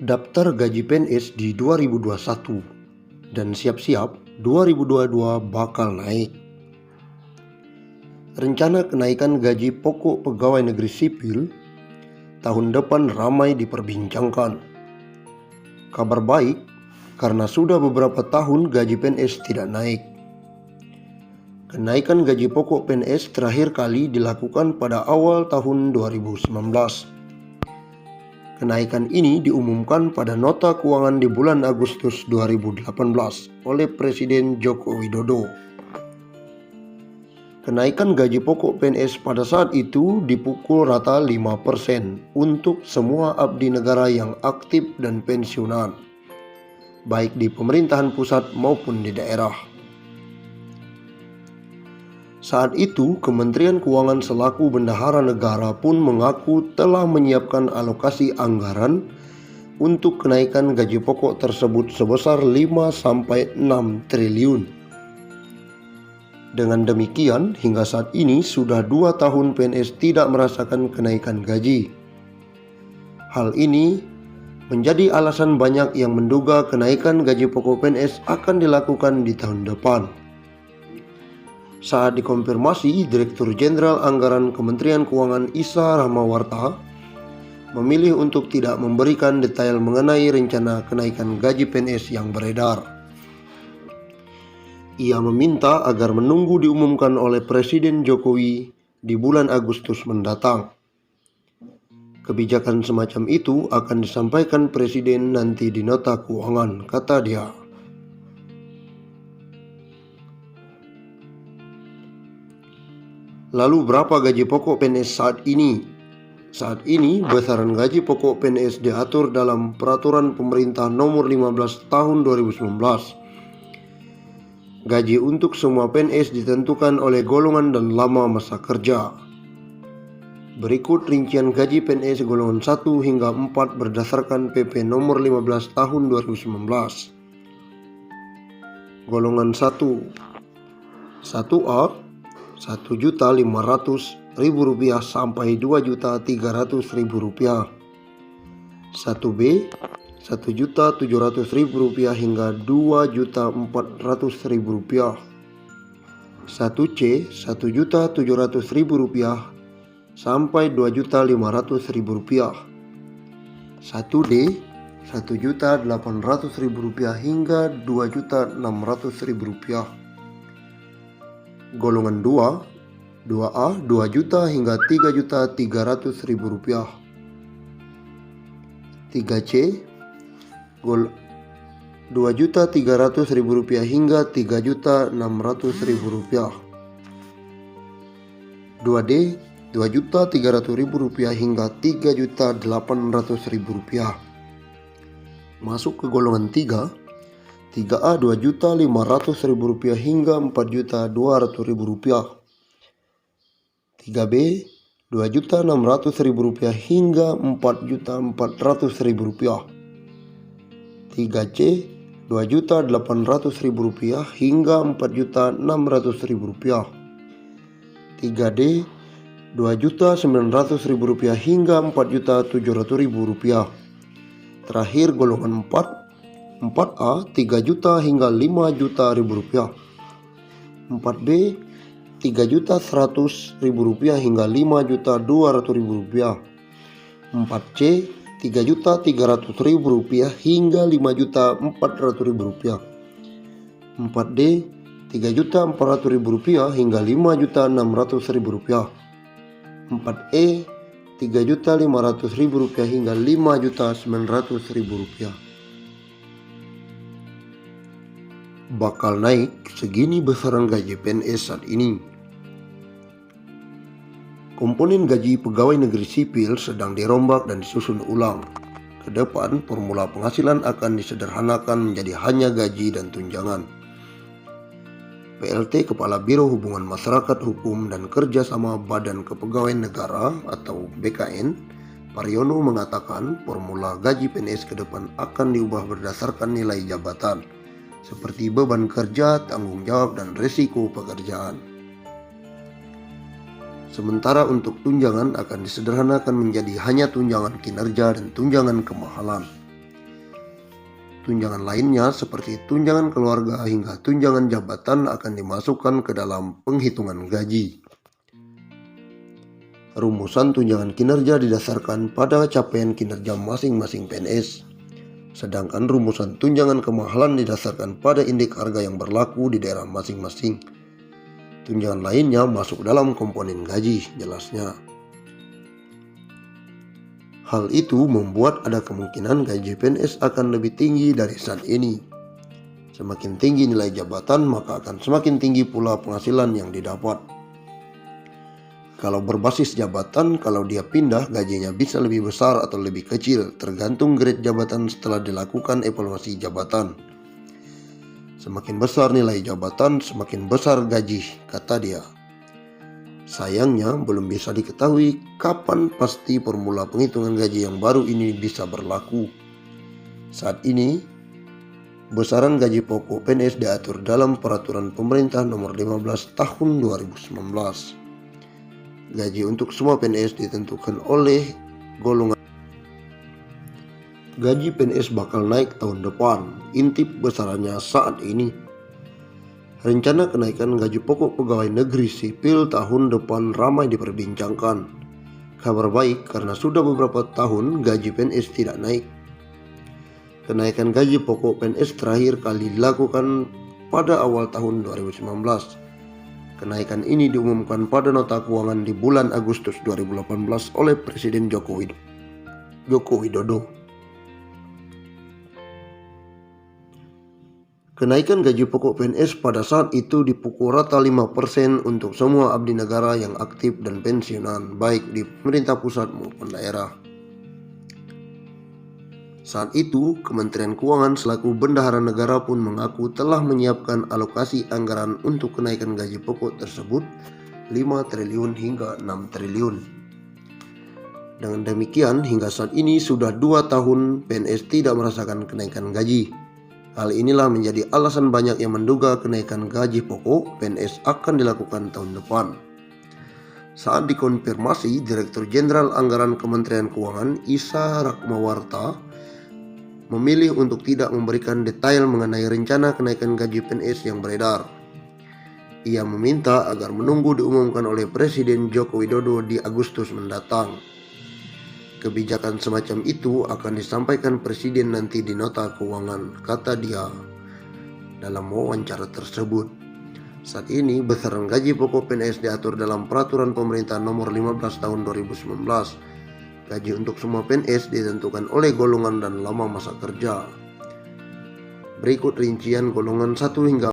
daftar gaji PNS di 2021 dan siap-siap 2022 bakal naik. Rencana kenaikan gaji pokok pegawai negeri sipil tahun depan ramai diperbincangkan. Kabar baik karena sudah beberapa tahun gaji PNS tidak naik. Kenaikan gaji pokok PNS terakhir kali dilakukan pada awal tahun 2019. Kenaikan ini diumumkan pada nota keuangan di bulan Agustus 2018 oleh Presiden Joko Widodo. Kenaikan gaji pokok PNS pada saat itu dipukul rata 5% untuk semua abdi negara yang aktif dan pensiunan, baik di pemerintahan pusat maupun di daerah. Saat itu, Kementerian Keuangan selaku bendahara negara pun mengaku telah menyiapkan alokasi anggaran untuk kenaikan gaji pokok tersebut sebesar 5-6 triliun. Dengan demikian, hingga saat ini sudah 2 tahun PNS tidak merasakan kenaikan gaji. Hal ini menjadi alasan banyak yang menduga kenaikan gaji pokok PNS akan dilakukan di tahun depan. Saat dikonfirmasi, Direktur Jenderal Anggaran Kementerian Keuangan Isa Rahmawarta memilih untuk tidak memberikan detail mengenai rencana kenaikan gaji PNS yang beredar. Ia meminta agar menunggu diumumkan oleh Presiden Jokowi di bulan Agustus mendatang. Kebijakan semacam itu akan disampaikan Presiden nanti di nota keuangan, kata dia. Lalu berapa gaji pokok PNS saat ini? Saat ini besaran gaji pokok PNS diatur dalam Peraturan Pemerintah Nomor 15 Tahun 2019. Gaji untuk semua PNS ditentukan oleh golongan dan lama masa kerja. Berikut rincian gaji PNS golongan 1 hingga 4 berdasarkan PP Nomor 15 Tahun 2019. Golongan 1, 1A, Rp1.500.000 sampai Rp2.300.000. 1B, Rp1.700.000 hingga Rp2.400.000. 1C, Rp1.700.000 sampai Rp2.500.000. 1D, Rp1.800.000 hingga Rp2.600.000. Golongan 2, 2A, Rp2 juta hingga Rp3.300.000. 3C, Rp2.300.000 hingga Rp3.600.000. 2D, Rp2.300.000 hingga Rp3.800.000. Masuk ke golongan 3, 3A, Rp2.500.000 hingga Rp4.200.000. 3B, Rp2.600.000 hingga Rp4.400.000. 3C, Rp2.800.000 hingga Rp4.600.000. 3D, Rp2.900.000 hingga Rp4.700.000. Terakhir golongan 4, 4A, Rp3 juta hingga Rp5.000.000. 4B, Rp3.100.000 hingga Rp5.200.000. 4C, Rp3.300.000 hingga Rp5.400.000. 4D, Rp3.400.000 hingga Rp5.600.000. 4E, Rp3.500.000 hingga Rp5.900.000. Bakal naik segini besaran gaji PNS saat ini. Komponen gaji pegawai negeri sipil sedang dirombak dan disusun ulang. Ke depan, formula penghasilan akan disederhanakan menjadi hanya gaji dan tunjangan. PLT Kepala Biro Hubungan Masyarakat Hukum dan Kerjasama Badan Kepegawaian Negara atau BKN, Pariono mengatakan formula gaji PNS ke depan akan diubah berdasarkan nilai jabatan, seperti beban kerja, tanggung jawab, dan risiko pekerjaan. Sementara untuk tunjangan akan disederhanakan menjadi hanya tunjangan kinerja dan tunjangan kemahalan. Tunjangan lainnya seperti tunjangan keluarga hingga tunjangan jabatan akan dimasukkan ke dalam penghitungan gaji. Rumusan tunjangan kinerja didasarkan pada capaian kinerja masing-masing PNS. Sedangkan rumusan tunjangan kemahalan didasarkan pada indeks harga yang berlaku di daerah masing-masing. Tunjangan lainnya masuk dalam komponen gaji, jelasnya. Hal itu membuat ada kemungkinan gaji PNS akan lebih tinggi dari saat ini. Semakin tinggi nilai jabatan, maka akan semakin tinggi pula penghasilan yang didapat. Kalau berbasis jabatan, kalau dia pindah, gajinya bisa lebih besar atau lebih kecil, tergantung grade jabatan setelah dilakukan evaluasi jabatan. Semakin besar nilai jabatan, semakin besar gaji, kata dia. Sayangnya, belum bisa diketahui kapan pasti formula penghitungan gaji yang baru ini bisa berlaku. Saat ini, besaran gaji pokok PNS diatur dalam Peraturan Pemerintah Nomor 15 Tahun 2019. Gaji untuk semua PNS ditentukan oleh golongan. Gaji PNS bakal naik tahun depan, intip besarannya saat ini. Rencana kenaikan gaji pokok pegawai negeri sipil tahun depan ramai diperbincangkan. Kabar baik karena sudah beberapa tahun gaji PNS tidak naik. Kenaikan gaji pokok PNS terakhir kali dilakukan pada awal tahun 2019. Kenaikan ini diumumkan pada nota keuangan di bulan Agustus 2018 oleh Presiden Joko Widodo. Kenaikan gaji pokok PNS pada saat itu dipukul rata 5% untuk semua abdi negara yang aktif dan pensiunan, baik di pemerintah pusat maupun daerah. Saat itu, Kementerian Keuangan selaku bendahara negara pun mengaku telah menyiapkan alokasi anggaran untuk kenaikan gaji pokok tersebut 5 triliun hingga 6 triliun. Dengan demikian, hingga saat ini sudah 2 tahun PNS tidak merasakan kenaikan gaji. Hal inilah menjadi alasan banyak yang menduga kenaikan gaji pokok PNS akan dilakukan tahun depan. Saat dikonfirmasi, Direktur Jenderal Anggaran Kementerian Keuangan Isa Rakmawarta memilih untuk tidak memberikan detail mengenai rencana kenaikan gaji PNS yang beredar. Ia meminta agar menunggu diumumkan oleh Presiden Joko Widodo di Agustus mendatang. Kebijakan semacam itu akan disampaikan Presiden nanti di nota keuangan, kata dia dalam wawancara tersebut. Saat ini besaran gaji pokok PNS diatur dalam Peraturan Pemerintah Nomor 15 Tahun 2019. Gaji untuk semua PNS ditentukan oleh golongan dan lama masa kerja. Berikut rincian golongan 1 hingga